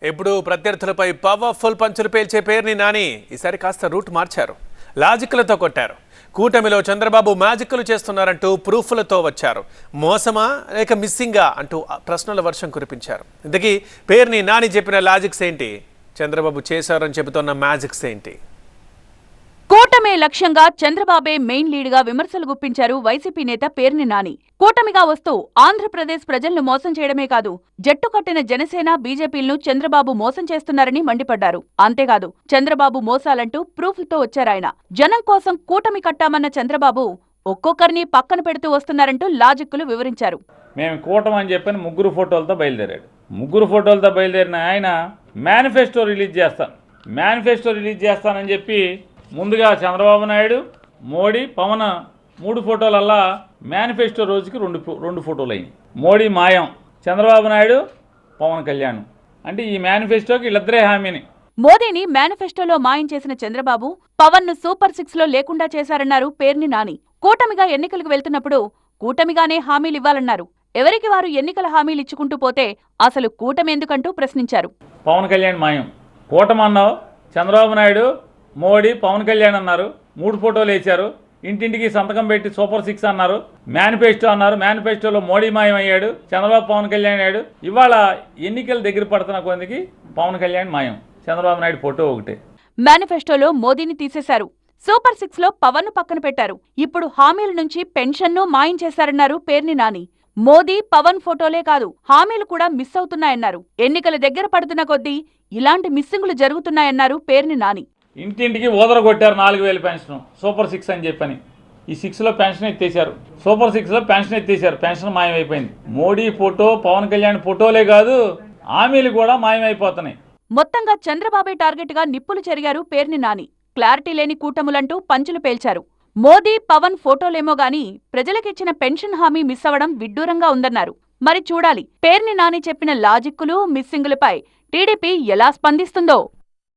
ఇప్పుడు ప్రత్యర్థులపై పవర్ఫుల్ పంచులు పేల్చే పేరుని నాని ఈసారి కాస్త రూట్ మార్చారు. లాజిక్లతో కొట్టారు. కూటమిలో చంద్రబాబు మ్యాజిక్లు చేస్తున్నారంటూ ప్రూఫ్లతో వచ్చారు. మోసమా లేక మిస్సింగా అంటూ ప్రశ్నల వర్షం కురిపించారు. ఇంతకీ పేరుని నాని చెప్పిన లాజిక్స్ ఏంటి? చంద్రబాబు చేశారని చెబుతున్న మ్యాజిక్స్ ఏంటి? కూటమే లక్ష్యంగా చంద్రబాబే మెయిన్ లీడ్ గా విమర్శలు గుప్పించారు వైసీపీ నేత పేర్ని నాని. కూటమిగా వస్తూ ఆంధ్రప్రదేశ్ ప్రజలను మోసం చేయడమే కాదు, జట్టు కట్టిన జనసేన బీజేపీలను చంద్రబాబు మోసం చేస్తున్నారని మండిపడ్డారు. అంతేకాదు చంద్రబాబు మోసాలంటూ ప్రూఫ్లతో వచ్చారాయన. జనం కోసం కూటమి కట్టామన్న చంద్రబాబు ఒక్కొక్కరిని పక్కన పెడుతూ వస్తున్నారంటూ లాజిక్కులు వివరించారు. మేము కూటమి అని చెప్పని ముగ్గురు ఫోటోలతో బయలుదేరాడు. ముగ్గురు ఫోటోలతో బయలుదేరిన ఆయన మేనిఫెస్టో రిలీజ్ చేస్తానని చెప్పి ముందుగా చంద్రబాబు నాయుడు, మోడీ, పవన్ 3 ఫోటోలల్లా మేనిఫెస్టో రోజుకి రెండు ఫోటోలు అయినాయి. మోడీ మాయం, చంద్రబాబు నాయుడు, పవన్ కళ్యాణ్. అంటే ఈ మేనిఫెస్టోకి వీళ్ళిద్దరే హామీని. మోదీని మేనిఫెస్టోలో మాయం చేసిన చంద్రబాబు పవన్ ను సూపర్ 6 లో లేకుండా చేశారన్నారు పేర్ని నాని. కూటమిగా ఎన్నికలకు వెళ్తున్నప్పుడు కూటమిగానే హామీలివ్వాలన్నారు. ఎవరికి వారు ఎన్నికల హామీలు ఇచ్చుకుంటూ పోతే అసలు కూటమి ఎందుకంటూ ప్రశ్నించారు. పవన్ కళ్యాణ్ మాయం, కూటమి అన్నావు, చంద్రబాబు నాయుడు, మోడీ, పవన్ కళ్యాణ్ అన్నారు, 3 ఫోటోలు వేశారు, ఇంటింటికి సంతకం పెట్టి సూపర్ 6 అన్నారు, మేనిఫెస్టో అన్నారు, మేనిఫెస్టోలో మోడీ మాయం అయ్యాడు, చంద్రబాబు పవన్ కళ్యాణ్ అయ్యాడు. ఇవాళ ఎన్నికలు దగ్గర పడుతున్న కొందికి పవన్ కళ్యాణ్ మాయం, చంద్రబాబు నాయుడు ఫోటో ఒకటే. మేనిఫెస్టోలో మోదీని తీసేశారు, సూపర్ 6 లో పవన్ ను పక్కన పెట్టారు. ఇప్పుడు హామీల నుంచి పెన్షన్ను మాయం చేశారన్నారు పేర్ని నాని. మోదీ, పవన్ ఫోటోలే కాదు, హామీలు కూడా మిస్ అవుతున్నాయన్నారు. ఎన్నికల దగ్గర పడుతున్న కొద్దీ ఇలాంటి మిస్సింగులు జరుగుతున్నాయన్నారు పేర్ని నాని. ఇంటింటికి కొట్టారు 4000 పెన్షన్, సూపర్ 6 అని చెప్పని. ఈ 6లో పెన్షన్ ఎత్తేసారు, సూపర్ 6లో పెన్షన్ ఎత్తేసారు, పెన్షన్ మాయమైపోయింది. మోడీ ఫోటో, పవన్ కళ్యాణ్ ఫోటోలే కాదు, హామీలు కూడా మాయమైపోతున్నాయి. మొత్తంగా చంద్రబాబే టార్గెట్ గా నిప్పులు చెరిగారు పేర్ని నాని. క్లారిటీ లేని కూటములంటూ పంచులు పేల్చారు. మోదీ, పవన్ ఫోటోలేమో గాని ప్రజలకిచ్చిన పెన్షన్ హామీ మిస్ అవ్వడం విడ్డూరంగా ఉందన్నారు. మరి చూడాలి పేర్ని నాని చెప్పిన లాజిక్కులు, మిస్సింగులపై టీడీపీ ఎలా స్పందిస్తుందో.